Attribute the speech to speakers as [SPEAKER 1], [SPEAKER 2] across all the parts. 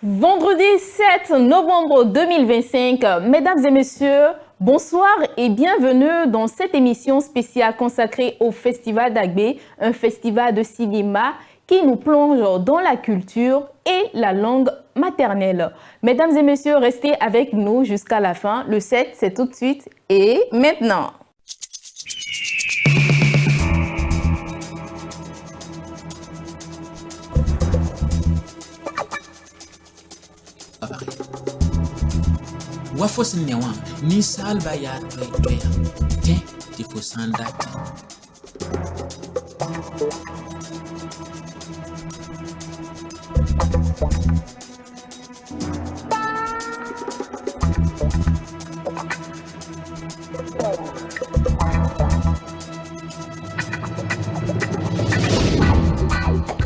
[SPEAKER 1] Vendredi 7 novembre 2025, mesdames et messieurs, bonsoir et bienvenue dans cette émission spéciale consacrée au Festival d'Agbé, un festival de cinéma qui nous plonge dans la culture et la langue maternelle. Mesdames et messieurs, restez avec nous jusqu'à la fin. Le 7, c'est tout de suite et maintenant.
[SPEAKER 2] Wafos newa ni salba ya toya te tifo sandati.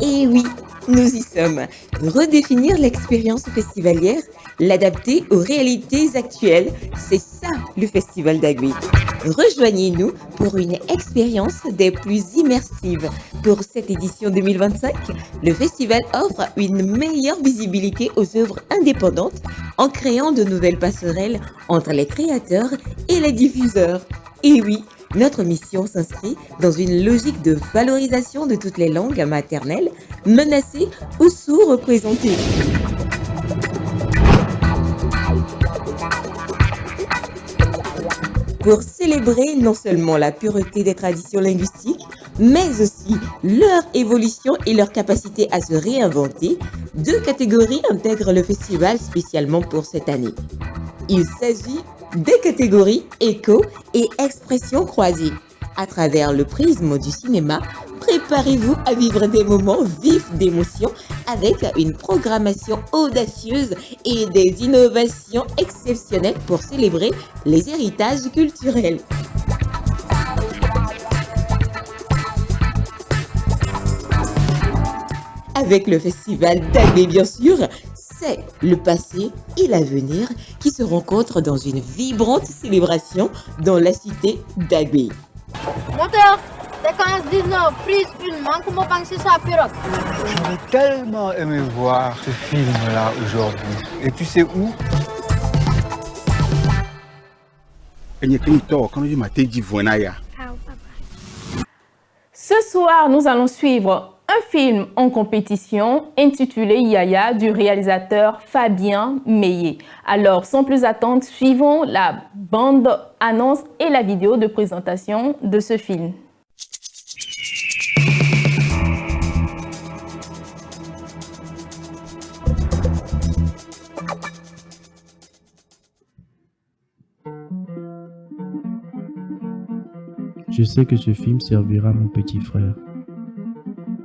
[SPEAKER 3] Et oui, nous y sommes. Redéfinir l'expérience festivalière, l'adapter aux réalités actuelles, c'est ça le Festival d'Agbé. Rejoignez-nous pour une expérience des plus immersives. Pour cette édition 2025, le festival offre une meilleure visibilité aux œuvres indépendantes en créant de nouvelles passerelles entre les créateurs et les diffuseurs. Et oui, notre mission s'inscrit dans une logique de valorisation de toutes les langues maternelles, menacées ou sous-représentées. Pour célébrer non seulement la pureté des traditions linguistiques, mais aussi leur évolution et leur capacité à se réinventer, deux catégories intègrent le festival spécialement pour cette année. Il s'agit des catégories écho et expression croisée. À travers le prisme du cinéma, préparez-vous à vivre des moments vifs d'émotion avec une programmation audacieuse et des innovations exceptionnelles pour célébrer les héritages culturels. Avec le festival d'Agbé, bien sûr, c'est le passé et l'avenir qui se rencontrent dans une vibrante célébration dans la cité d'Agbé.
[SPEAKER 4] Moteur, T1519, prise 1, manque mon penser sur la pirogue.
[SPEAKER 5] J'aurais tellement aimé voir ce film-là aujourd'hui. Et tu sais où?
[SPEAKER 1] Ce soir, nous allons suivre un film en compétition intitulé Yaya du réalisateur Fabien Meillet. Alors, sans plus attendre, suivons la bande-annonce et la vidéo de présentation de ce film.
[SPEAKER 6] Je sais que ce film servira à mon petit frère,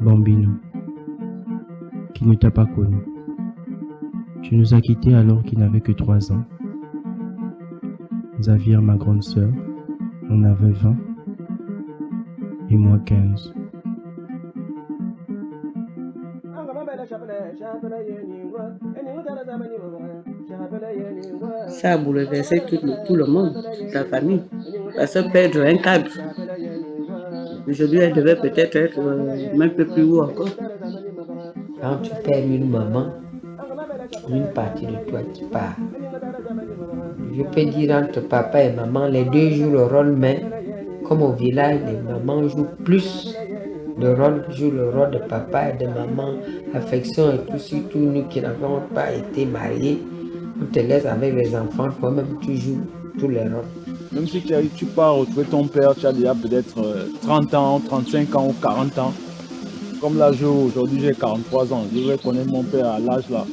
[SPEAKER 6] Bambino, qui ne t'a pas connu. Tu nous as quittés alors qu'il n'avait que 3 ans. Xavier, ma grande sœur, en avait 20 et moi 15.
[SPEAKER 7] Ça a bouleversé tout le monde, toute la famille, parce que perdre un cadre. Aujourd'hui, elle devait peut-être être un peu plus haut encore.
[SPEAKER 8] Quand tu perds une maman, une partie de toi qui part. Je peux dire entre papa et maman, les deux jouent le rôle, mais comme au village, les mamans jouent plus le rôle, de papa et de maman, affection et tout, surtout nous qui n'avons pas été mariés. On te laisse avec les enfants, toi-même tu joues tous les rôles.
[SPEAKER 5] Même si tu pars retrouver ton père, tu as déjà peut-être 30 ans, 35 ans ou 40 ans. Comme là, aujourd'hui j'ai 43 ans, je vais connaître mon père à l'âge là.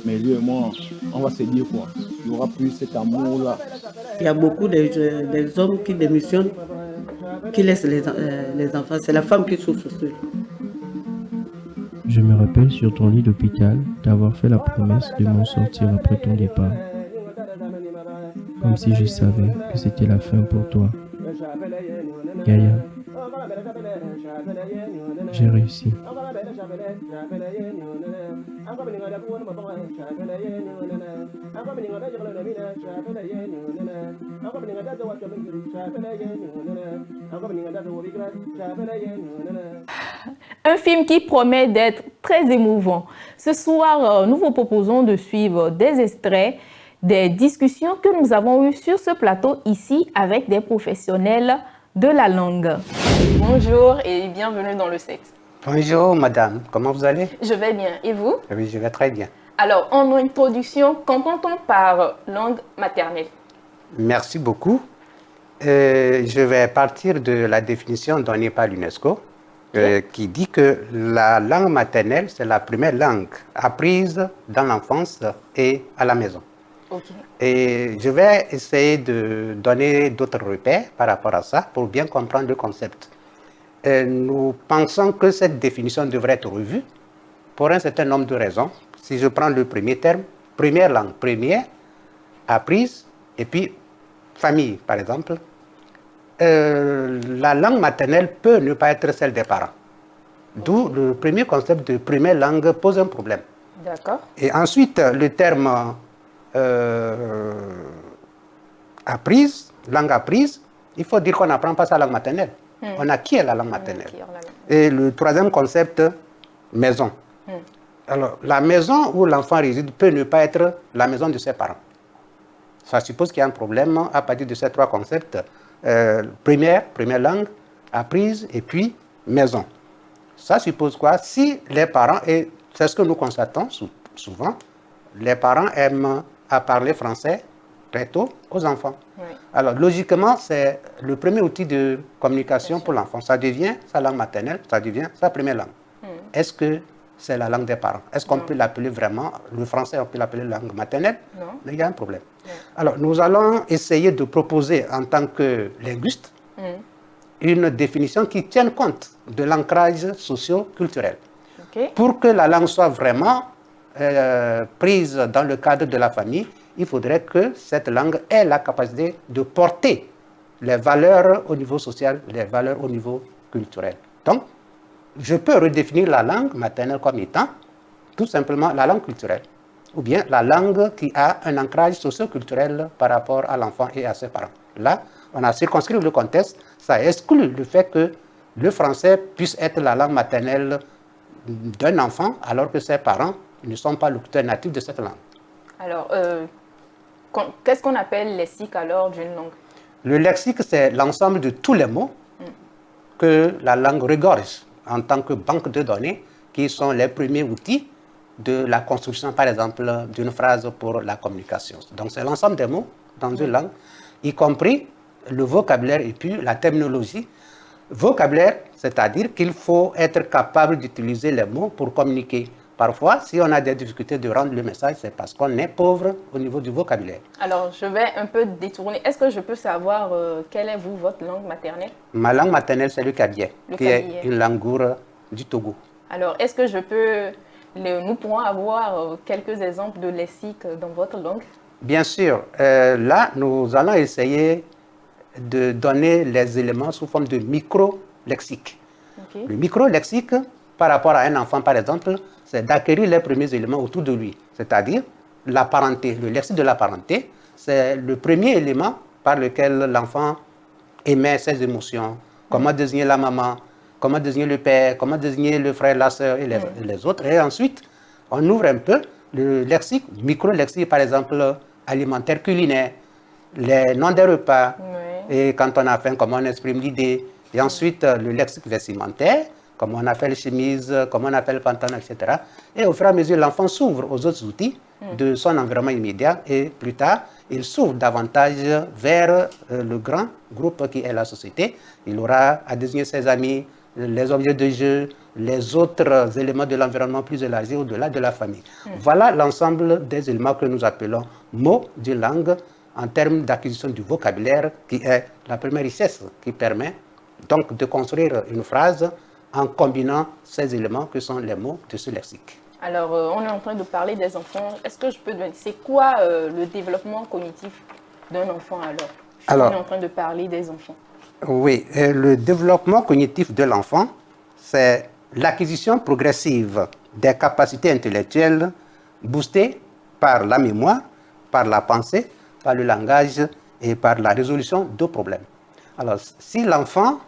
[SPEAKER 5] Mais lui et moi, on va se dire quoi. Il n'y aura plus cet amour-là.
[SPEAKER 7] Il y a beaucoup des hommes qui démissionnent, qui laissent les enfants. C'est la femme qui souffre seule.
[SPEAKER 6] Je me rappelle sur ton lit d'hôpital d'avoir fait la promesse de m'en sortir après ton départ. Comme si je savais que c'était la fin pour toi. Yaya, J'ai réussi.
[SPEAKER 1] Un film qui promet d'être très émouvant. Ce soir, nous vous proposons de suivre des extraits des discussions que nous avons eues sur ce plateau ici avec des professionnels de la langue. Bonjour et bienvenue dans le set.
[SPEAKER 9] Bonjour madame, comment vous allez?
[SPEAKER 1] Je vais bien, et vous?
[SPEAKER 9] Oui, je vais très bien.
[SPEAKER 1] Alors, en introduction, qu'entend-on par langue maternelle?
[SPEAKER 9] Merci beaucoup. Je vais partir de la définition donnée par l'UNESCO qui dit que la langue maternelle, c'est la première langue apprise dans l'enfance et à la maison.
[SPEAKER 1] Okay.
[SPEAKER 9] Et je vais essayer de donner d'autres repères par rapport à ça pour bien comprendre le concept. Nous pensons que cette définition devrait être revue pour un certain nombre de raisons. Si je prends le premier terme, première langue, première, apprise, et puis famille, par exemple, la langue maternelle peut ne pas être celle des parents. D'où le premier concept de première langue pose un problème.
[SPEAKER 1] D'accord.
[SPEAKER 9] Et ensuite, le terme apprise, langue apprise, il faut dire qu'on n'apprend pas sa langue maternelle. On acquiert la langue maternelle. Et le troisième concept, maison. Alors, la maison où l'enfant réside peut ne pas être la maison de ses parents. Ça suppose qu'il y a un problème à partir de ces trois concepts. Première langue, apprise, et puis maison. Ça suppose quoi? Si les parents, et c'est ce que nous constatons souvent, les parents aiment à parler français très tôt aux enfants. Oui. Alors, logiquement, c'est le premier outil de communication pour l'enfant. Ça devient sa langue maternelle, ça devient sa première langue. Est-ce que c'est la langue des parents? Est-ce qu'on peut l'appeler vraiment, le français, on peut l'appeler langue maternelle? Non. Il y a un problème. Alors, nous allons essayer de proposer en tant que linguiste une définition qui tienne compte de l'ancrage socio-culturel. Okay. Pour que la langue soit vraiment prise dans le cadre de la famille, il faudrait que cette langue ait la capacité de porter les valeurs au niveau social, les valeurs au niveau culturel. Donc, je peux redéfinir la langue maternelle comme étant tout simplement la langue culturelle, ou bien la langue qui a un ancrage socio-culturel par rapport à l'enfant et à ses parents. Là, on a circonscrit le contexte, ça exclut le fait que le français puisse être la langue maternelle d'un enfant alors que ses parents ne sont pas locuteurs natifs de cette langue.
[SPEAKER 1] Alors, qu'est-ce qu'on appelle le lexique alors d'une langue?
[SPEAKER 9] Le lexique, c'est l'ensemble de tous les mots que la langue regorge en tant que banque de données, qui sont les premiers outils de la construction, par exemple, d'une phrase pour la communication. Donc, c'est l'ensemble des mots dans une langue, y compris le vocabulaire et puis la terminologie. Vocabulaire, c'est-à-dire qu'il faut être capable d'utiliser les mots pour communiquer. Parfois, si on a des difficultés de rendre le message, c'est parce qu'on est pauvre au niveau du vocabulaire.
[SPEAKER 1] Alors, je vais un peu détourner. Est-ce que je peux savoir quelle est votre langue maternelle?
[SPEAKER 9] Ma langue maternelle, c'est le Kabyé, qui est une langue goure du Togo.
[SPEAKER 1] Alors, est-ce que je peux... Nous pourrons avoir quelques exemples de lexique dans votre langue?
[SPEAKER 9] Bien sûr. Là, nous allons essayer de donner les éléments sous forme de micro-lexique. Okay. Le micro-lexique, par rapport à un enfant, par exemple, c'est d'acquérir les premiers éléments autour de lui. C'est-à-dire la parenté. Le lexique de la parenté, c'est le premier élément par lequel l'enfant émet ses émotions. Comment désigner la maman, comment désigner le père, comment désigner le frère, la sœur et les autres. Et ensuite, on ouvre un peu le lexique, micro-lexique, par exemple, alimentaire, culinaire, les noms des repas, et quand on a faim, comment on exprime l'idée. Et ensuite, le lexique vestimentaire, comment on appelle chemise, comment on appelle pantalon, etc. Et au fur et à mesure, l'enfant s'ouvre aux autres outils de son environnement immédiat et plus tard, il s'ouvre davantage vers le grand groupe qui est la société. Il aura à désigner ses amis, les objets de jeu, les autres éléments de l'environnement plus élargi au-delà de la famille. Voilà l'ensemble des éléments que nous appelons mots d'une langue en termes d'acquisition du vocabulaire qui est la première richesse qui permet donc de construire une phrase en combinant ces éléments que sont les mots de ce lexique.
[SPEAKER 1] Alors, on est en train de parler des enfants. Est-ce que je peux demander, c'est quoi le développement cognitif d'un enfant alors? On est en train de parler des enfants.
[SPEAKER 9] Oui, le développement cognitif de l'enfant, c'est l'acquisition progressive des capacités intellectuelles boostées par la mémoire, par la pensée, par le langage et par la résolution de problèmes. Alors, si l'enfant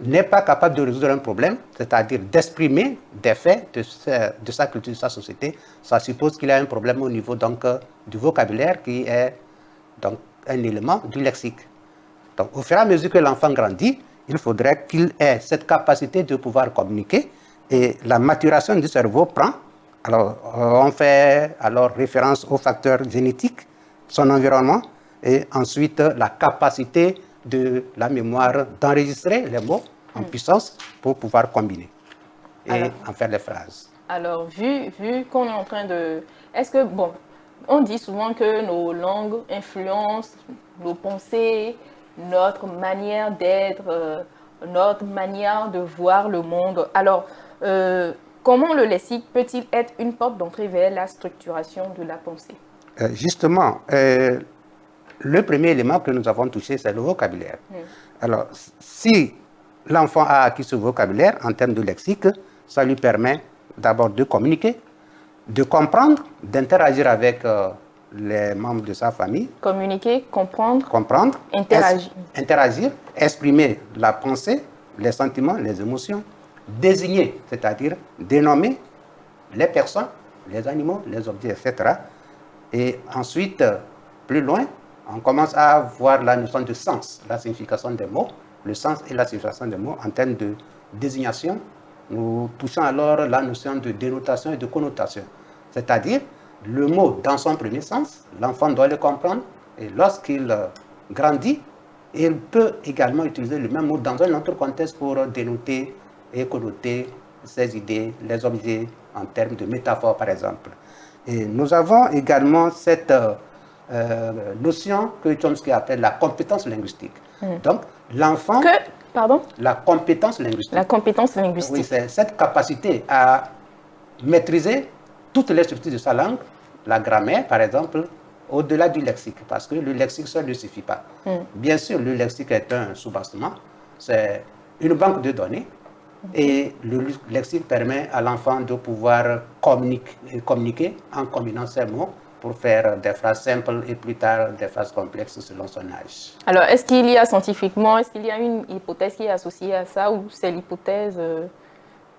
[SPEAKER 9] n'est pas capable de résoudre un problème, c'est-à-dire d'exprimer des faits de sa culture, de sa société, ça suppose qu'il a un problème au niveau donc, du vocabulaire qui est donc, un élément du lexique. Donc, au fur et à mesure que l'enfant grandit, il faudrait qu'il ait cette capacité de pouvoir communiquer et la maturation du cerveau prend. Alors, on fait alors référence aux facteurs génétiques, son environnement et ensuite la capacité de la mémoire d'enregistrer les mots en puissance pour pouvoir combiner et en faire des phrases.
[SPEAKER 1] Alors, vu qu'on est en train de... Est-ce que, bon, on dit souvent que nos langues influencent nos pensées, notre manière d'être, notre manière de voir le monde. Alors, comment le lexique peut-il être une porte d'entrée vers la structuration de la pensée?
[SPEAKER 9] Justement, le premier élément que nous avons touché, c'est le vocabulaire. Alors, si l'enfant a acquis ce vocabulaire en termes de lexique, ça lui permet d'abord de communiquer, de comprendre, d'interagir avec les membres de sa famille.
[SPEAKER 1] Communiquer, comprendre,
[SPEAKER 9] interagir. Interagir, exprimer la pensée, les sentiments, les émotions, désigner, c'est-à-dire dénommer les personnes, les animaux, les objets, etc. Et ensuite, plus loin, on commence à voir la notion de sens, la signification des mots, le sens et la signification des mots en termes de désignation. Nous touchons alors la notion de dénotation et de connotation, c'est-à-dire le mot dans son premier sens, l'enfant doit le comprendre et lorsqu'il grandit, il peut également utiliser le même mot dans un autre contexte pour dénoter et connoter ses idées, les objets en termes de métaphore par exemple. Et nous avons également cette notion que Chomsky appelle la compétence linguistique. Donc, l'enfant...
[SPEAKER 1] Pardon?
[SPEAKER 9] La compétence linguistique.
[SPEAKER 1] La compétence linguistique.
[SPEAKER 9] Oui, c'est cette capacité à maîtriser toutes les structures de sa langue, la grammaire par exemple, au-delà du lexique, parce que le lexique seul ne suffit pas. Bien sûr, le lexique est un soubassement, c'est une banque de données, et le lexique permet à l'enfant de pouvoir communiquer en combinant ces mots pour faire des phrases simples et plus tard des phrases complexes selon son âge.
[SPEAKER 1] Alors, est-ce qu'il y a scientifiquement, est-ce qu'il y a une hypothèse qui est associée à ça ou c'est l'hypothèse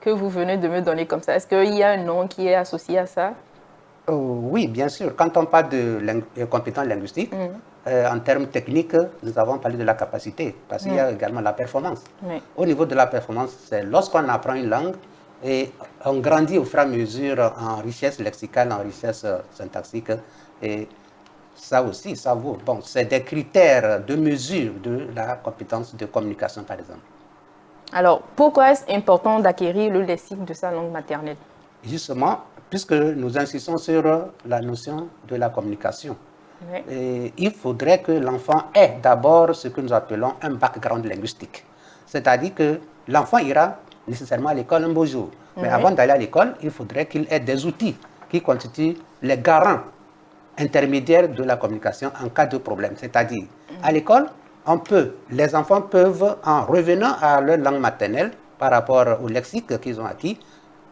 [SPEAKER 1] que vous venez de me donner comme ça? Est-ce qu'il y a un nom qui est associé à ça?
[SPEAKER 9] Oui, bien sûr. Quand on parle de compétences linguistiques, en termes techniques, nous avons parlé de la capacité, parce qu'il y a également la performance. Au niveau de la performance, c'est lorsqu'on apprend une langue et on grandit au fur et à mesure en richesse lexicale, en richesse syntaxique, et ça aussi, ça vaut. Bon, c'est des critères de mesure de la compétence de communication, par exemple.
[SPEAKER 1] Alors, pourquoi est-ce important d'acquérir le lexique de sa langue maternelle?
[SPEAKER 9] Justement, puisque nous insistons sur la notion de la communication. Et il faudrait que l'enfant ait d'abord ce que nous appelons un background linguistique. C'est-à-dire que l'enfant ira nécessairement à l'école un beau jour. Mais avant d'aller à l'école, il faudrait qu'il ait des outils qui constituent les garants intermédiaires de la communication en cas de problème. C'est-à-dire, à l'école, les enfants peuvent, en revenant à leur langue maternelle par rapport au lexique qu'ils ont acquis,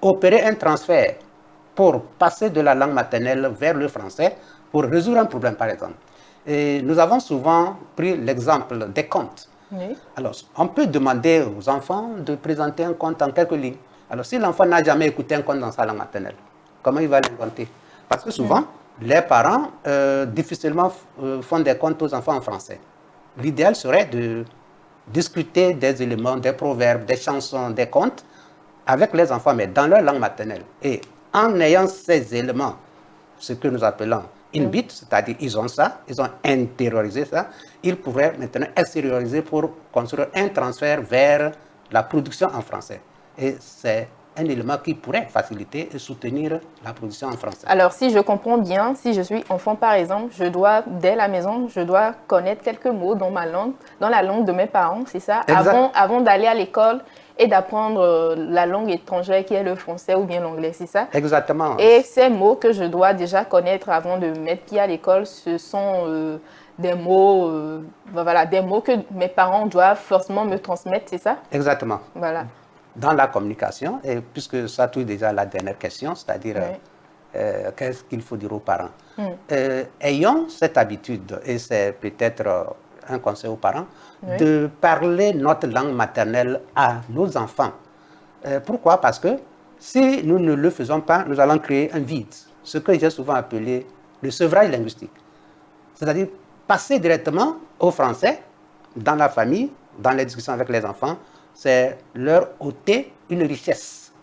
[SPEAKER 9] opérer un transfert pour passer de la langue maternelle vers le français pour résoudre un problème, par exemple. Et nous avons souvent pris l'exemple des contes. Alors, on peut demander aux enfants de présenter un conte en quelques lignes. Alors, si l'enfant n'a jamais écouté un conte dans sa langue maternelle, comment il va l'inventer? Parce que souvent, les parents difficilement font des contes aux enfants en français. L'idéal serait de discuter des éléments, des proverbes, des chansons, des contes avec les enfants, mais dans leur langue maternelle. Et en ayant ces éléments, ce que nous appelons inbit, c'est-à-dire ils ont ça, ils ont intériorisé ça, ils pourraient maintenant extérioriser pour construire un transfert vers la production en français. Et c'est un élément qui pourrait faciliter et soutenir la production en français.
[SPEAKER 1] Alors, si je comprends bien, si je suis enfant, par exemple, je dois, dès la maison, je dois connaître quelques mots dans ma langue, dans la langue de mes parents, c'est ça? Avant d'aller à l'école et d'apprendre la langue étrangère qui est le français ou bien l'anglais, c'est ça?
[SPEAKER 9] Exactement.
[SPEAKER 1] Et ces mots que je dois déjà connaître avant de mettre pied à l'école, ce sont des mots, voilà, des mots que mes parents doivent forcément me transmettre, c'est ça?
[SPEAKER 9] Exactement.
[SPEAKER 1] Voilà.
[SPEAKER 9] Dans la communication, et puisque ça touche déjà la dernière question, c'est-à-dire qu'est-ce qu'il faut dire aux parents. Ayons cette habitude, et c'est peut-être un conseil aux parents, de parler notre langue maternelle à nos enfants. Pourquoi? Parce que si nous ne le faisons pas, nous allons créer un vide, ce que j'ai souvent appelé le sevrage linguistique. C'est-à-dire passer directement au français, dans la famille, dans les discussions avec les enfants, c'est leur ôter une richesse.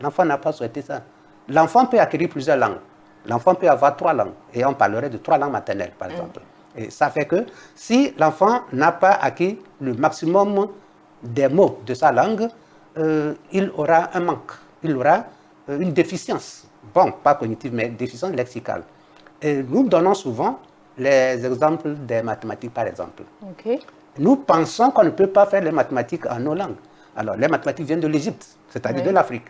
[SPEAKER 9] L'enfant n'a pas souhaité ça. L'enfant peut acquérir plusieurs langues. L'enfant peut avoir 3 langues. Et on parlerait de 3 langues maternelles, par exemple. Et ça fait que si l'enfant n'a pas acquis le maximum des mots de sa langue, il aura un manque. Il aura une déficience. Bon, pas cognitive, mais déficience lexicale. Et nous donnons souvent les exemples des mathématiques, par exemple. Nous pensons qu'on ne peut pas faire les mathématiques en nos langues. Alors, les mathématiques viennent de l'Égypte, c'est-à-dire de l'Afrique.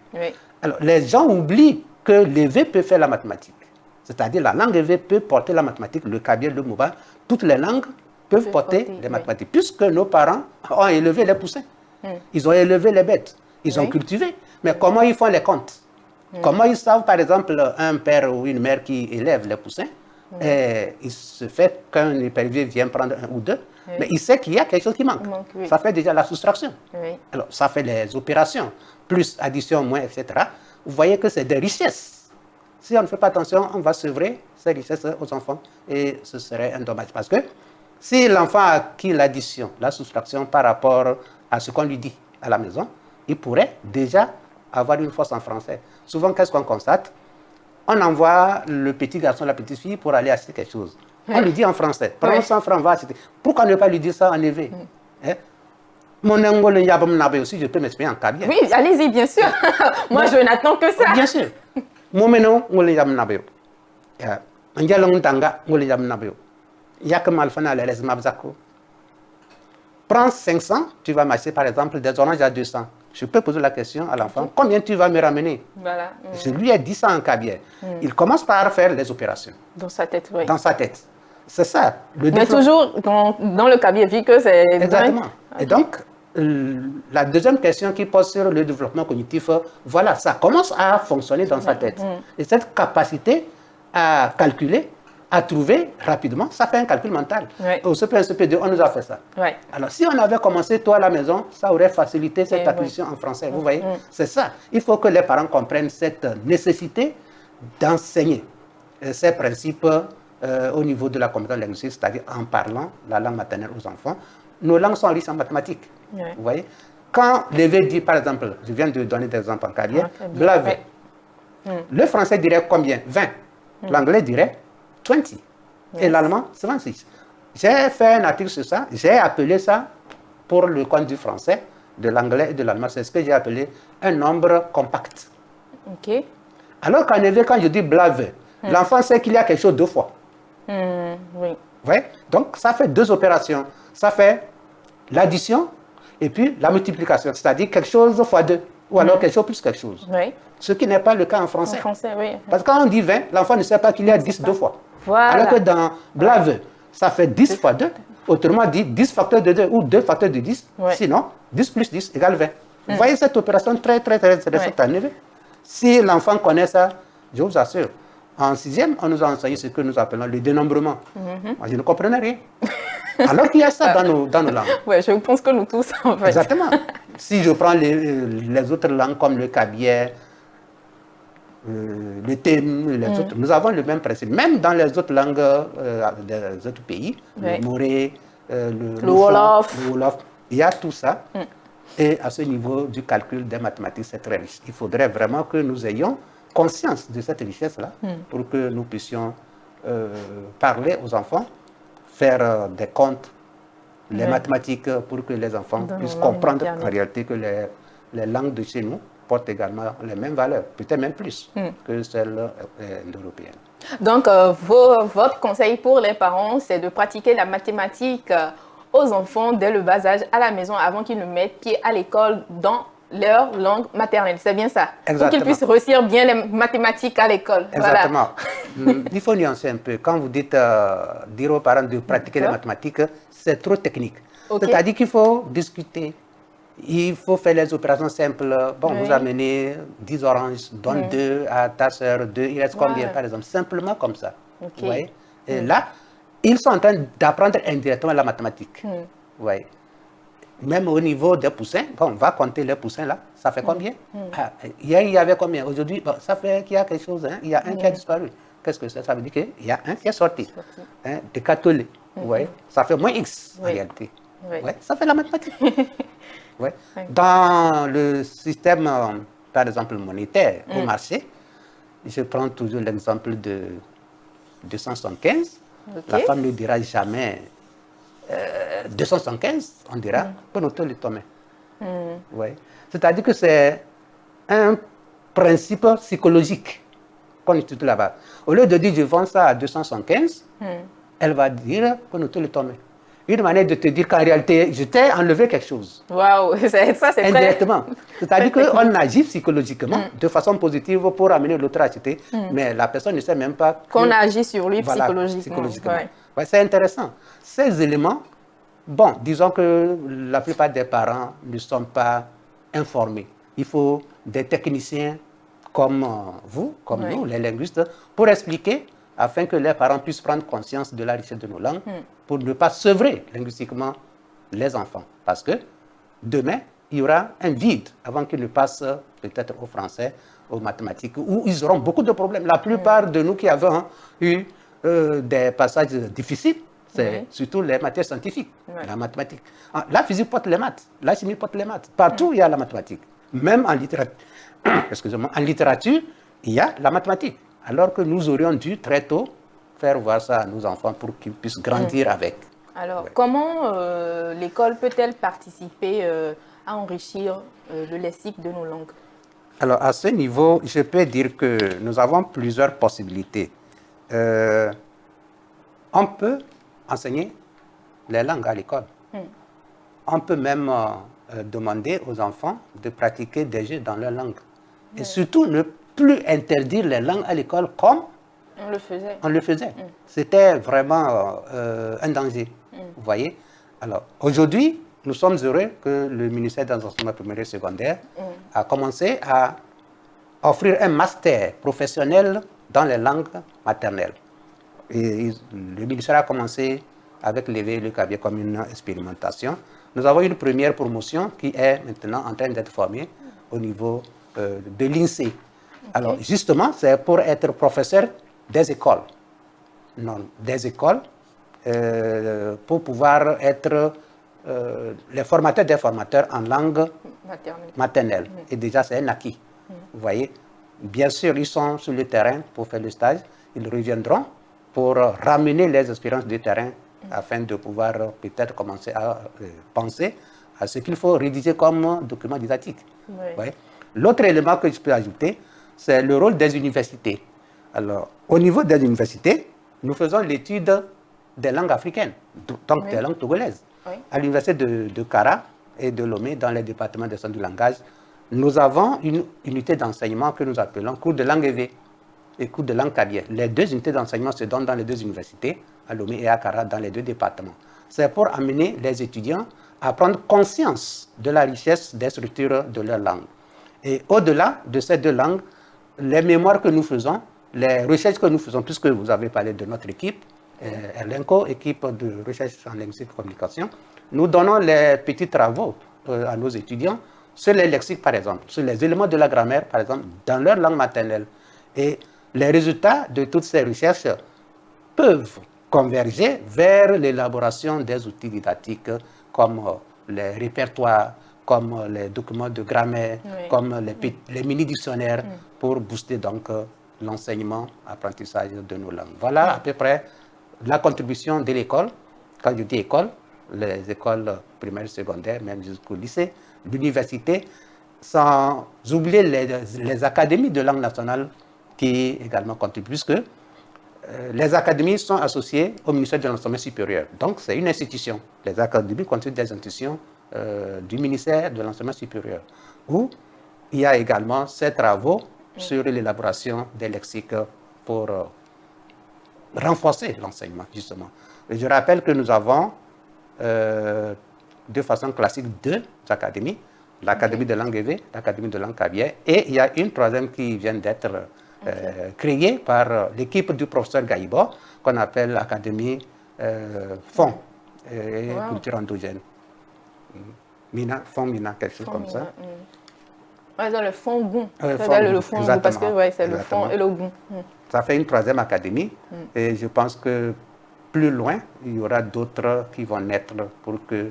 [SPEAKER 9] Alors, les gens oublient que l'EV peut faire la mathématique. C'est-à-dire la langue EV peut porter la mathématique, le kabyle, le mouba, toutes les langues peuvent porter les mathématiques. Puisque nos parents ont élevé les poussins, ils ont élevé les bêtes, ils ont cultivé. Mais comment ils font les comptes? Comment ils savent, par exemple, un père ou une mère qui élève les poussins, et il se fait qu'un épervier vient prendre un ou deux, mais il sait qu'il y a quelque chose qui manque. Ça fait déjà la soustraction. Alors, ça fait les opérations, plus addition, moins, etc. Vous voyez que c'est des richesses. Si on ne fait pas attention, on va sevrer ces richesses aux enfants et ce serait un dommage. Parce que si l'enfant a acquis l'addition, la soustraction par rapport à ce qu'on lui dit à la maison, il pourrait déjà avoir une force en français. Souvent, qu'est-ce qu'on constate? On envoie le petit garçon, la petite fille pour aller acheter quelque chose. On lui dit en français, prends 100 francs, va acheter. Pourquoi ne pas lui dire ça en élevé? Mon angole yabam aussi, je peux m'exprimer en kabyle.
[SPEAKER 1] Oui, allez-y, bien sûr. Moi, je n'attends que ça.
[SPEAKER 9] Bien sûr. Mon meno, ngole yabam nabe. Njalong tanga, ngole yabam nabe. Yak malfana les mabzako. Prends 500, tu vas m'acheter par exemple des oranges à 200. Je peux poser la question à l'enfant, combien tu vas me ramener?
[SPEAKER 1] Voilà.
[SPEAKER 9] Je lui ai dit ça en kabyle. Il commence par faire les opérations.
[SPEAKER 1] Dans sa tête, oui.
[SPEAKER 9] Dans sa tête. C'est ça.
[SPEAKER 1] Mais toujours dans le kabyle, vu que c'est...
[SPEAKER 9] Exactement. Et donc, la deuxième question qui pose sur le développement cognitif, voilà, ça commence à fonctionner dans sa tête. Et cette capacité à calculer, à trouver rapidement, ça fait un calcul mental. Au CP1, CP2, on nous a fait ça. Alors, si on avait commencé tôt à la maison, ça aurait facilité cette acquisition en français. Vous voyez, c'est ça. Il faut que les parents comprennent cette nécessité d'enseigner ces principes au niveau de la compétence linguistique, c'est-à-dire en parlant la langue maternelle aux enfants. Nos langues sont riches en mathématiques. Vous voyez, quand l'EV dit, par exemple, je viens de donner des exemples en carrière, blave. Le français dirait combien? 20. L'anglais dirait 20. Et l'allemand, c'est 26. J'ai fait un article sur ça. J'ai appelé ça, pour le compte du français, de l'anglais et de l'allemand, c'est ce que j'ai appelé un nombre compact. Alors qu'en EV, quand je dis blave, l'enfant sait qu'il y a quelque chose 2 fois. Vous voyez? Donc, ça fait 2 opérations. Ça fait l'addition et puis la multiplication, c'est-à-dire quelque chose fois 2, ou alors quelque chose plus quelque chose. Ce qui n'est pas le cas en français. Parce que quand on dit 20, l'enfant ne sait pas qu'il y a 10 2 fois. Alors que dans blave, ça fait 10 fois 2, autrement dit 10 facteurs de 2 ou 2 facteurs de 10, sinon 10 plus 10 égale 20. Vous voyez cette opération très intéressante à lever. Si l'enfant connaît ça, je vous assure, en 6e, on nous a enseigné ce que nous appelons le dénombrement. Moi, je ne comprenais rien. Alors qu'il y a ça dans nos langues.
[SPEAKER 1] Oui, je pense que nous tous, en fait.
[SPEAKER 9] Exactement. Si je prends les autres langues comme le kabyle, le thème, les autres, nous avons le même principe. Même dans les autres langues des autres pays, le moré, le
[SPEAKER 1] wolof,
[SPEAKER 9] il y a tout ça. Et à ce niveau du calcul des mathématiques, c'est très riche. Il faudrait vraiment que nous ayons conscience de cette richesse-là pour que nous puissions parler aux enfants, faire des comptes, les mathématiques, pour que les enfants puissent comprendre en réalité que les langues de chez nous portent également les mêmes valeurs, peut-être même plus que celles européennes.
[SPEAKER 1] Donc, votre conseil pour les parents, c'est de pratiquer la mathématique aux enfants dès le bas âge à la maison avant qu'ils ne mettent pied à l'école dans leur langue maternelle. C'est bien ça.
[SPEAKER 9] Exactement.
[SPEAKER 1] Pour qu'ils puissent réussir bien les mathématiques à l'école.
[SPEAKER 9] Exactement. Il faut nuancer un peu. Quand vous dites dire aux parents de pratiquer les mathématiques, c'est trop technique.
[SPEAKER 1] Okay.
[SPEAKER 9] C'est-à-dire qu'il faut discuter. Il faut faire les opérations simples. Bon,
[SPEAKER 1] Oui.
[SPEAKER 9] vous amenez 10 oranges, donne 2 à ta soeur, 2, il reste combien par exemple? Simplement comme ça.
[SPEAKER 1] Ok.
[SPEAKER 9] Vous voyez? Et là, ils sont en train d'apprendre indirectement la mathématique. Vous voyez? Même au niveau des poussins, bon, on va compter les poussins là, ça fait combien? Ah, hier, il y avait combien? Aujourd'hui, bon, ça fait qu'il y a quelque chose, hein? Il y a un qui a disparu. Qu'est-ce que ça? Ça veut dire qu'il y a un qui est sorti. Hein? Des catholiques. Vous voyez? Ça fait moins X en réalité.
[SPEAKER 1] Oui.
[SPEAKER 9] Ouais, ça fait la mathématique. Ouais. Dans le système, par exemple, monétaire au marché, je prends toujours l'exemple de 275. La femme ne dira jamais 275, on dira Ponoto le Tomé. Ouais. C'est-à-dire que c'est un principe psychologique qu'on étudie là-bas. Au lieu de dire je vends ça à 275, elle va dire Ponoto le Tomé. Une manière de te dire qu'en réalité, je t'ai enlevé quelque chose.
[SPEAKER 1] Waouh, ça c'est
[SPEAKER 9] indirectement. C'est-à-dire qu'on agit psychologiquement de façon positive pour amener l'autre à acheter, mais la personne ne sait même pas
[SPEAKER 1] qu'on agit sur lui
[SPEAKER 9] voilà,
[SPEAKER 1] psychologiquement.
[SPEAKER 9] Ouais, c'est intéressant. Ces éléments, bon, disons que la plupart des parents ne sont pas informés. Il faut des techniciens comme vous, comme nous, les linguistes, pour expliquer afin que les parents puissent prendre conscience de la richesse de nos langues, pour ne pas sevrer linguistiquement les enfants. Parce que demain, il y aura un vide avant qu'ils ne passent peut-être au français, aux mathématiques, où ils auront beaucoup de problèmes. La plupart de nous qui avons eu des passages difficiles, c'est surtout les matières scientifiques, la mathématique. La physique porte les maths, la chimie porte les maths. Partout, il y a la mathématique. Même en littérature, en littérature, il y a la mathématique. Alors que nous aurions dû très tôt faire voir ça à nos enfants pour qu'ils puissent grandir avec.
[SPEAKER 1] Alors, comment l'école peut-elle participer à enrichir le lexique de nos langues?
[SPEAKER 9] Alors, à ce niveau, je peux dire que nous avons plusieurs possibilités. On peut enseigner les langues à l'école. On peut même demander aux enfants de pratiquer des jeux dans leur langue. Et surtout, ne plus interdire les langues à l'école comme on le faisait. C'était vraiment un danger. Vous voyez? Alors, aujourd'hui, nous sommes heureux que le ministère des Enseignements primaires et secondaires a commencé à offrir un master professionnel dans les langues maternelles. Et le ministère a commencé avec le Cabier comme une expérimentation. Nous avons une première promotion qui est maintenant en train d'être formée au niveau de l'INSEE. Alors, justement, c'est pour être professeur des écoles. Non, des écoles, pour pouvoir être les formateurs des formateurs en langue maternelle. Et déjà, c'est un acquis. Vous voyez? Bien sûr, ils sont sur le terrain pour faire le stage. Ils reviendront pour ramener les expériences du terrain afin de pouvoir peut-être commencer à penser à ce qu'il faut rédiger comme document didactique. Ouais. L'autre élément que je peux ajouter, c'est le rôle des universités. Alors, au niveau des universités, nous faisons l'étude des langues africaines, donc des langues togolaises. À l'université de Kara et de Lomé, dans les départements des sciences du langage, nous avons une unité d'enseignement que nous appelons cours de langue EV et cours de langue Kabier. Les deux unités d'enseignement se donnent dans les deux universités, à Lomé et à Kara, dans les deux départements. C'est pour amener les étudiants à prendre conscience de la richesse des structures de leur langue. Et au-delà de ces deux langues, les mémoires que nous faisons, les recherches que nous faisons, puisque vous avez parlé de notre équipe, Erlenco, équipe de recherche en linguistique et communication, nous donnons les petits travaux à nos étudiants sur les lexiques, par exemple, sur les éléments de la grammaire, par exemple, dans leur langue maternelle. Et les résultats de toutes ces recherches peuvent converger vers l'élaboration des outils didactiques comme les répertoires, comme les documents de grammaire, comme les mini-dictionnaires, pour booster donc l'enseignement, l'apprentissage de nos langues. Voilà à peu près la contribution de l'école. Quand je dis école, les écoles primaires, secondaires, même jusqu'au lycée, l'université, sans oublier les académies de langue nationale qui également contribuent, puisque les académies sont associées au ministère de l'enseignement supérieur. Donc, c'est une institution. Les académies constituent des institutions du ministère de l'enseignement supérieur. où il y a également ces travaux sur l'élaboration des lexiques pour renforcer l'enseignement, justement. Et je rappelle que nous avons de façon classique 2 académies, l'Académie de langue EV, l'Académie de langue Kabyè, et il y a une troisième qui vient d'être créée par l'équipe du professeur Gaïbo, qu'on appelle l'Académie Fonds et Culture endogène. Fonds Mina, quelque chose comme ça.
[SPEAKER 1] Ouais, dans le fond goût.
[SPEAKER 9] Le
[SPEAKER 1] fond goût, parce que ouais, c'est le fond et le goût.
[SPEAKER 9] Ça fait une troisième académie et je pense que plus loin, il y aura d'autres qui vont naître pour que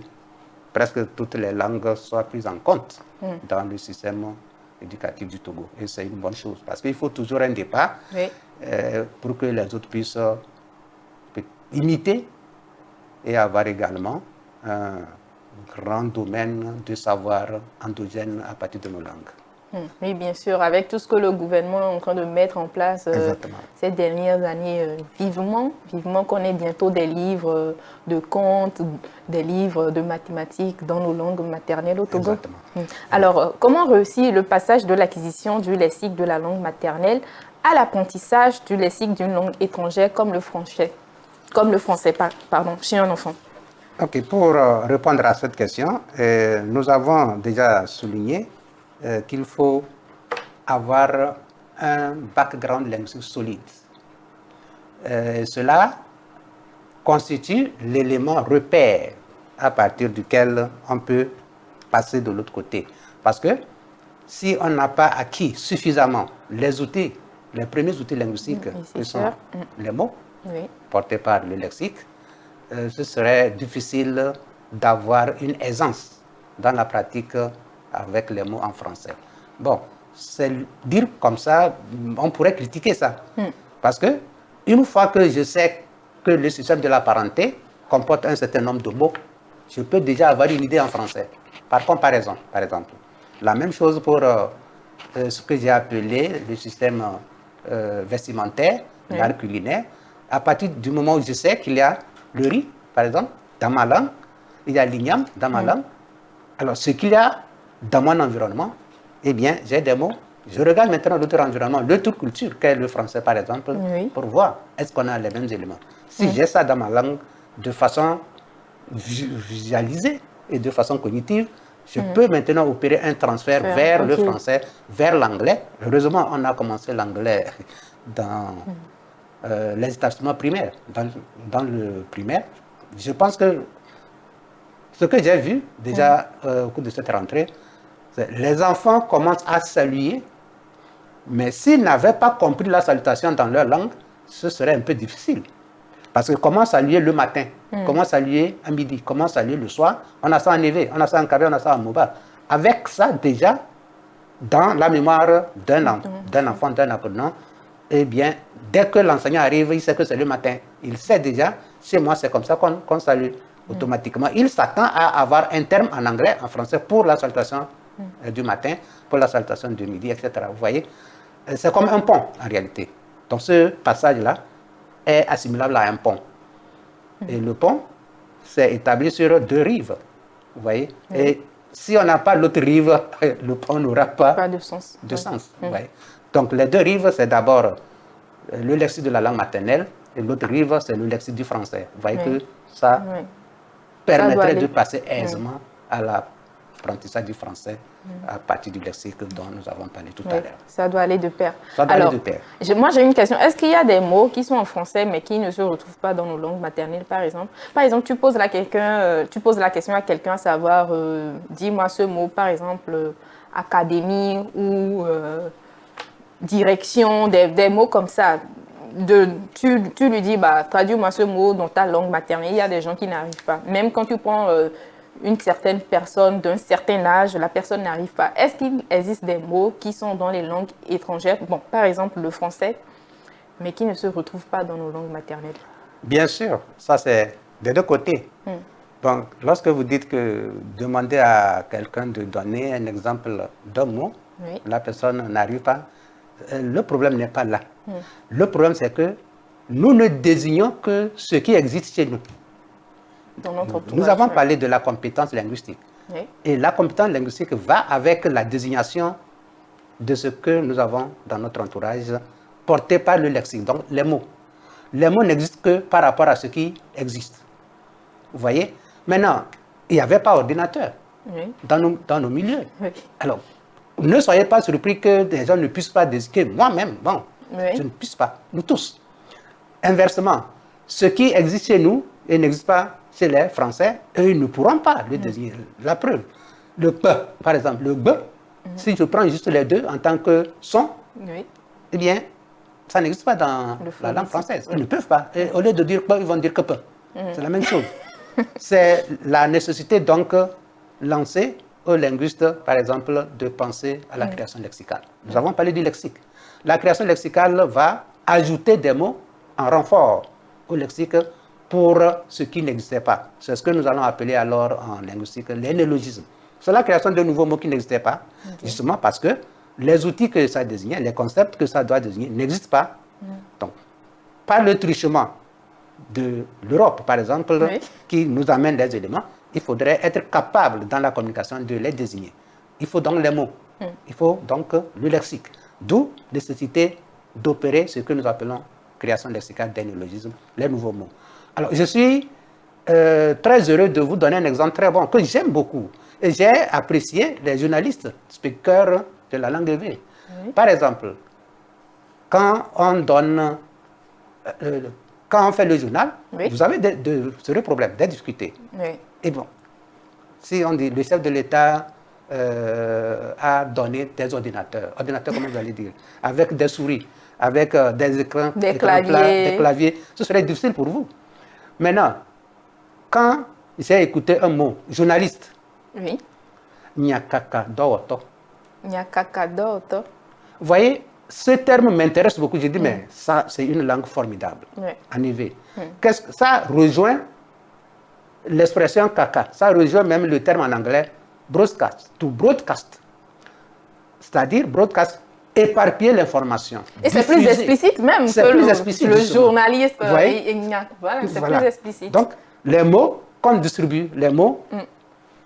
[SPEAKER 9] presque toutes les langues soient prises en compte dans le système éducatif du Togo. Et c'est une bonne chose parce qu'il faut toujours un départ pour que les autres puissent imiter et avoir également un grand domaine de savoir endogène à partir de nos langues.
[SPEAKER 1] Oui, bien sûr, avec tout ce que le gouvernement est en train de mettre en place ces dernières années, vivement qu'on ait bientôt des livres de contes, des livres de mathématiques dans nos langues maternelles au Togo. Alors, comment réussir le passage de l'acquisition du lexique de la langue maternelle à l'apprentissage du lexique d'une langue étrangère comme le français, chez un enfant?
[SPEAKER 9] Ok, pour répondre à cette question, nous avons déjà souligné qu'il faut avoir un background linguistique solide. Cela constitue l'élément repère à partir duquel on peut passer de l'autre côté. Parce que si on n'a pas acquis suffisamment les outils, les premiers outils linguistiques, qui sont les mots portés par le lexique, ce serait difficile d'avoir une aisance dans la pratique avec les mots en français. Bon, c'est dire comme ça, on pourrait critiquer ça. Parce que une fois que je sais que le système de la parenté comporte un certain nombre de mots, je peux déjà avoir une idée en français. Par comparaison, par exemple. La même chose pour ce que j'ai appelé le système vestimentaire, l'art culinaire. À partir du moment où je sais qu'il y a le riz, par exemple, dans ma langue, il y a l'igname dans ma langue. Alors, ce qu'il y a dans mon environnement, eh bien, j'ai des mots. Je regarde maintenant l'autre environnement, l'autre culture, qu'est le français, par exemple, pour voir est-ce qu'on a les mêmes éléments. Si j'ai ça dans ma langue de façon visualisée et de façon cognitive, je peux maintenant opérer un transfert vers le français, vers l'anglais. Heureusement, on a commencé l'anglais dans les établissements primaires, dans le primaire. Je pense que ce que j'ai vu déjà au cours de cette rentrée, c'est les enfants commencent à saluer, mais s'ils n'avaient pas compris la salutation dans leur langue, ce serait un peu difficile. Parce que comment saluer le matin, comment saluer à midi, comment saluer le soir, on a ça en éveil, on a ça en Kabyè, on a ça en Moba. Avec ça déjà, dans la mémoire d'un enfant, d'un apprenant, eh bien, dès que l'enseignant arrive, il sait que c'est le matin. Il sait déjà, chez moi, c'est comme ça qu'on salue automatiquement. Il s'attend à avoir un terme en anglais, en français, pour la salutation du matin, pour la salutation du midi, etc. Vous voyez, c'est comme un pont, en réalité. Donc, ce passage-là est assimilable à un pont. Et le pont, c'est établi sur 2 rives. Vous voyez. Et si on n'a pas l'autre rive, le pont n'aura pas de sens. Vous voyez. Donc, les 2 rives, c'est d'abord le lexique de la langue maternelle et l'autre rive, c'est le lexique du français. Vous voyez que ça permettrait de passer aisément à l'apprentissage du français à partir du lexique dont nous avons parlé tout à l'heure.
[SPEAKER 1] Ça doit aller de pair.
[SPEAKER 9] Ça doit aller de pair.
[SPEAKER 1] Moi, j'ai une question. Est-ce qu'il y a des mots qui sont en français mais qui ne se retrouvent pas dans nos langues maternelles, par exemple? Par exemple, tu poses la question à quelqu'un à savoir, dis-moi ce mot, par exemple, académie ou direction, des mots comme ça. Tu lui dis, traduis-moi ce mot dans ta langue maternelle. Il y a des gens qui n'arrivent pas. Même quand tu prends une certaine personne d'un certain âge, la personne n'arrive pas. Est-ce qu'il existe des mots qui sont dans les langues étrangères, bon, par exemple le français, mais qui ne se retrouvent pas dans nos langues maternelles?
[SPEAKER 9] Bien sûr, ça c'est des 2 côtés. Donc, lorsque vous dites que demandez à quelqu'un de donner un exemple d'un mot, la personne n'arrive pas, le problème n'est pas là. Le problème, c'est que nous ne désignons que ce qui existe chez nous.
[SPEAKER 1] Dans notre
[SPEAKER 9] nous avons parlé de la compétence linguistique.
[SPEAKER 1] Oui.
[SPEAKER 9] Et la compétence linguistique va avec la désignation de ce que nous avons dans notre entourage, porté par le lexique, donc les mots. Les mots n'existent que par rapport à ce qui existe. Vous voyez? Maintenant, il n'y avait pas d'ordinateur dans nos milieux.
[SPEAKER 1] Oui.
[SPEAKER 9] Alors, ne soyez pas surpris que des gens ne puissent pas désigner. Moi-même, bon, je ne puisse pas. Nous tous. Inversement, ce qui existe chez nous et n'existe pas chez les Français, eux, ils ne pourront pas le désigner. La preuve, le P, par exemple, le B, si je prends juste les deux en tant que son, eh bien, ça n'existe pas dans la langue française. Ils ne peuvent pas. Et au lieu de dire P, ils vont dire que P. C'est la même chose. C'est la nécessité donc lancée aux linguistes, par exemple, de penser à la création lexicale. Nous avons parlé du lexique. La création lexicale va ajouter des mots en renfort au lexique pour ce qui n'existait pas. C'est ce que nous allons appeler alors en linguistique les néologismes. C'est la création de nouveaux mots qui n'existaient pas, justement parce que les outils que ça désignait, les concepts que ça doit désigner n'existent pas. Donc, par le truchement de l'Europe, par exemple, qui nous amène des éléments, il faudrait être capable dans la communication de les désigner. Il faut donc les mots, il faut donc le lexique. D'où la nécessité d'opérer ce que nous appelons création lexicale des néologismes, les nouveaux mots. Alors, je suis très heureux de vous donner un exemple très bon, que j'aime beaucoup. Et j'ai apprécié les journalistes, speakers de la langue EV. Par exemple, quand on donne, quand on fait le journal, vous avez de sérieux problèmes, des difficultés. Et bon, si on dit le chef de l'État a donné des ordinateurs, comment vous allez dire, avec des souris, avec des écrans,
[SPEAKER 1] des claviers,
[SPEAKER 9] ce serait difficile pour vous. Maintenant, quand j'ai écouté un mot, journaliste, Nyakaka Dowoto.
[SPEAKER 1] Nyakaka Dowoto.
[SPEAKER 9] Vous voyez, ce terme m'intéresse beaucoup. J'ai dit, mais ça, c'est une langue formidable. En EV. Ça rejoint l'expression caca. Ça rejoint même le terme en anglais broadcast, to broadcast. C'est-à-dire, broadcast, éparpiller l'information.
[SPEAKER 1] Et c'est plus explicite même que le journaliste.
[SPEAKER 9] Voilà,
[SPEAKER 1] c'est plus explicite.
[SPEAKER 9] Donc, les mots qu'on distribue, les mots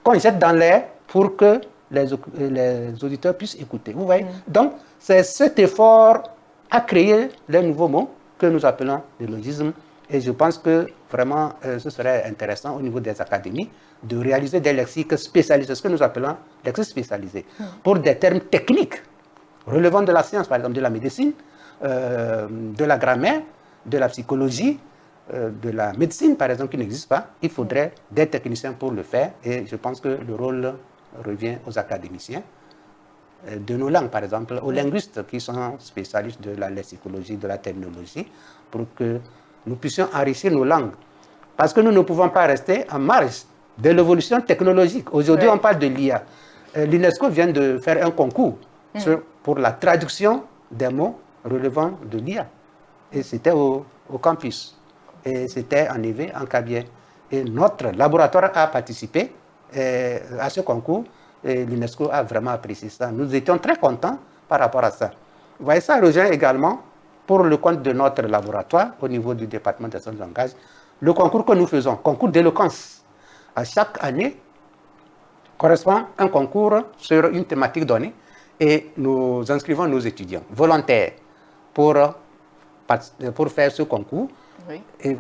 [SPEAKER 9] qu'on jette dans l'air pour que les auditeurs puissent écouter. Vous voyez? Donc, c'est cet effort à créer les nouveaux mots que nous appelons le logisme. Et je pense que vraiment, ce serait intéressant au niveau des académies de réaliser des lexiques spécialisés, ce que nous appelons lexiques spécialisés, pour des termes techniques relevant de la science, par exemple de la médecine, de la grammaire, de la psychologie, de la médecine, par exemple, qui n'existe pas. Il faudrait des techniciens pour le faire. Et je pense que le rôle revient aux académiciens de nos langues, par exemple, aux linguistes qui sont spécialistes de la lexicologie, de la terminologie, pour que nous puissions enrichir nos langues. Parce que nous ne pouvons pas rester en marge de l'évolution technologique. Aujourd'hui, on parle de l'IA. L'UNESCO vient de faire un concours pour la traduction des mots relevant de l'IA. Et c'était au campus. Et c'était en EV, en Kabien. Et notre laboratoire a participé à ce concours. Et l'UNESCO a vraiment apprécié ça. Nous étions très contents par rapport à ça. Vous voyez, ça rejoint également, pour le compte de notre laboratoire, au niveau du département des sciences du langage, le concours que nous faisons, concours d'éloquence. À chaque année, correspond un concours sur une thématique donnée. Et nous inscrivons nos étudiants volontaires pour faire ce concours. Et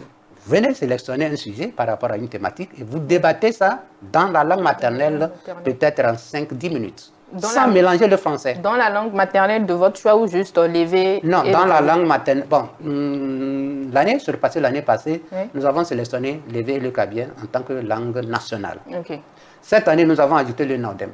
[SPEAKER 9] venez sélectionner un sujet par rapport à une thématique et vous débattez ça dans la langue maternelle, peut-être en 5-10 minutes, sans mélanger le français.
[SPEAKER 1] Dans la langue maternelle de votre choix ou juste l'évé?
[SPEAKER 9] Non, dans la langue maternelle. Bon, l'année passée, nous avons sélectionné l'évé et le kabien en tant que langue nationale. Cette année, nous avons ajouté le naudem.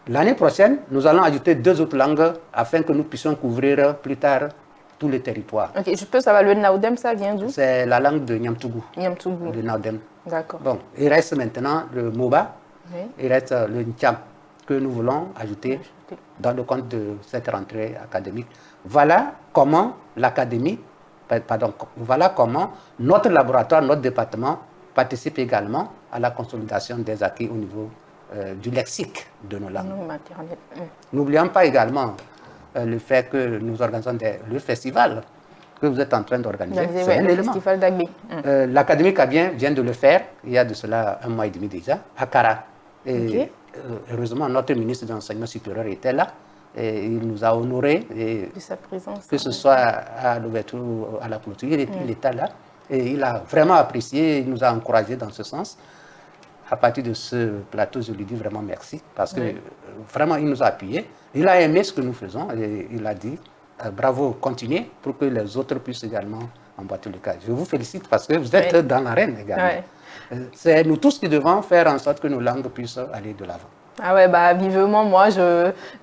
[SPEAKER 9] L'année prochaine, nous allons ajouter 2 autres langues afin que nous puissions couvrir plus tard tout le territoire.
[SPEAKER 1] Je peux savoir, le naudem, ça vient d'où?
[SPEAKER 9] C'est la langue de Niamtougou. Le naudem.
[SPEAKER 1] D'accord.
[SPEAKER 9] Bon, il reste maintenant le moba, il reste le ntiam que nous voulons ajouter dans le compte de cette rentrée académique. Voilà comment l'académie, voilà comment notre laboratoire, notre département participe également à la consolidation des acquis au niveau du lexique de nos langues. N'oublions pas également le fait que nous organisons le festival que vous êtes en train d'organiser.
[SPEAKER 1] C'est un élément. Festival d'Agbé.
[SPEAKER 9] L'Académie Kabien vient de le faire, il y a de cela 1 mois et demi déjà, à Kara. Et heureusement, notre ministre de l'Enseignement supérieur était là. Et il nous a honorés.
[SPEAKER 1] De sa présence.
[SPEAKER 9] Que ce soit à l'ouverture ou à la clôture, il était là. Et il a vraiment apprécié, il nous a encouragés dans ce sens. À partir de ce plateau, je lui dis vraiment merci. Parce que vraiment, il nous a appuyés. Il a aimé ce que nous faisons. Et il a dit, bravo, continuez pour que les autres puissent également emboîter le cas. Je vous félicite parce que vous êtes dans l'arène également. C'est nous tous qui devons faire en sorte que nos langues puissent aller de l'avant.
[SPEAKER 1] Ah ouais, bah vivement, moi,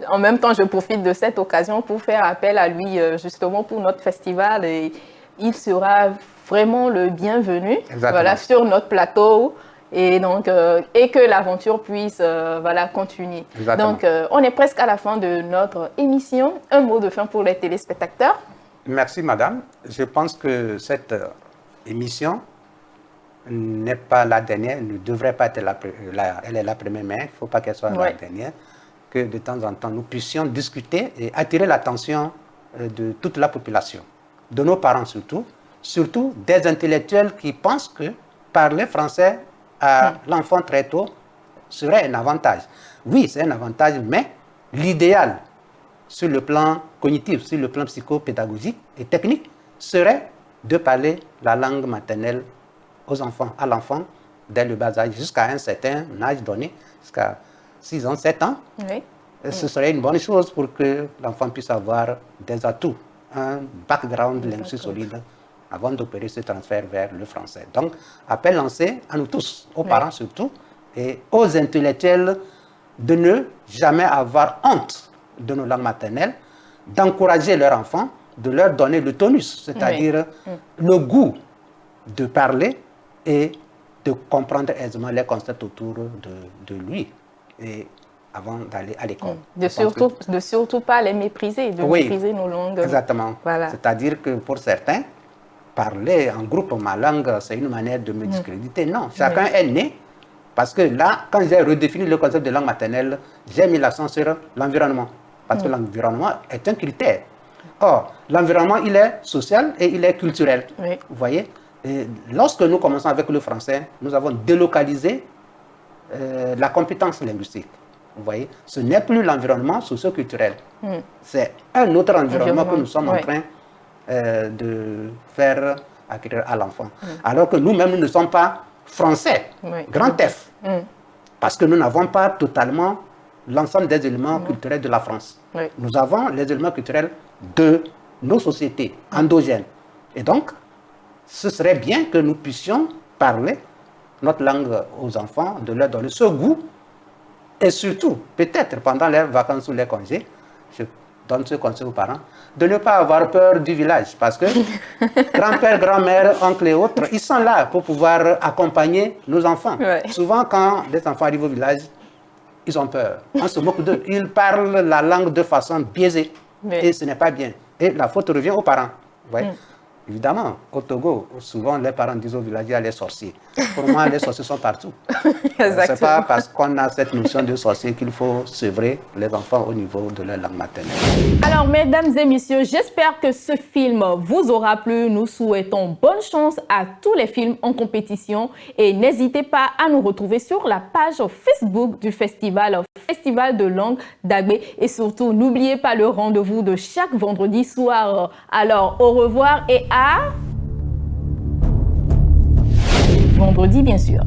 [SPEAKER 1] en même temps, je profite de cette occasion pour faire appel à lui, justement, pour notre festival. Et il sera vraiment le bienvenu, voilà, sur notre plateau. Et donc, et que l'aventure puisse, voilà, continuer.
[SPEAKER 9] Exactement.
[SPEAKER 1] Donc, on est presque à la fin de notre émission. Un mot de fin pour les téléspectateurs.
[SPEAKER 9] Merci, madame. Je pense que cette émission n'est pas la dernière, ne devrait pas être elle est la première, mais il ne faut pas qu'elle soit la dernière, que de temps en temps nous puissions discuter et attirer l'attention de toute la population, de nos parents surtout des intellectuels qui pensent que parler français à l'enfant très tôt serait un avantage. Oui, c'est un avantage, mais l'idéal sur le plan cognitif, sur le plan psychopédagogique et technique serait de parler la langue maternelle aux enfants, à l'enfant, dès le bas âge, jusqu'à un certain âge donné, jusqu'à 6 ans, 7 ans. Ce serait une bonne chose pour que l'enfant puisse avoir des atouts, un background linguistique solide avant d'opérer ce transfert vers le français. Donc, appel lancé à nous tous, aux parents surtout, et aux intellectuels de ne jamais avoir honte de nos langues maternelles, d'encourager leurs enfants, de leur donner le tonus, c'est-à-dire le goût de parler et de comprendre aisément les concepts autour de lui et avant d'aller à l'école.
[SPEAKER 1] De surtout pas les mépriser, de mépriser nos langues.
[SPEAKER 9] Exactement.
[SPEAKER 1] Voilà.
[SPEAKER 9] C'est-à-dire que pour certains, parler en groupe ma langue, c'est une manière de me discréditer. Non, chacun est né. Parce que là, quand j'ai redéfini le concept de langue maternelle, j'ai mis l'accent sur l'environnement. Parce que l'environnement est un critère. Or, l'environnement, il est social et il est culturel. Vous voyez? Et lorsque nous commençons avec le français, nous avons délocalisé la compétence linguistique. Vous voyez? Ce n'est plus l'environnement socio-culturel. C'est un autre environnement que nous sommes en train de faire acquérir à l'enfant. Alors que nous-mêmes, nous ne sommes pas français, grand F. Parce que nous n'avons pas totalement l'ensemble des éléments culturels de la France. Nous avons les éléments culturels de nos sociétés endogènes. Et donc, ce serait bien que nous puissions parler notre langue aux enfants, de leur donner ce goût. Et surtout, peut-être pendant les vacances ou les congés, je donne ce conseil aux parents, de ne pas avoir peur du village. Parce que grand-père, grand-mère, oncle et autres, ils sont là pour pouvoir accompagner nos enfants. Souvent, quand les enfants arrivent au village, ils ont peur. On se moque d'eux. Ils parlent la langue de façon biaisée. Et ce n'est pas bien. Et la faute revient aux parents. Vous voyez? Évidemment, au Togo, souvent les parents disent au village, il y a les sorciers. Pour moi, les sorciers sont partout. Ce n'est pas parce qu'on a cette notion de sorcier qu'il faut sevrer les enfants au niveau de leur langue maternelle.
[SPEAKER 1] Alors, mesdames et messieurs, j'espère que ce film vous aura plu. Nous souhaitons bonne chance à tous les films en compétition. Et n'hésitez pas à nous retrouver sur la page Facebook du Festival de langue d'Agbé. Et surtout, n'oubliez pas le rendez-vous de chaque vendredi soir. Alors, au revoir et à vendredi, bien sûr.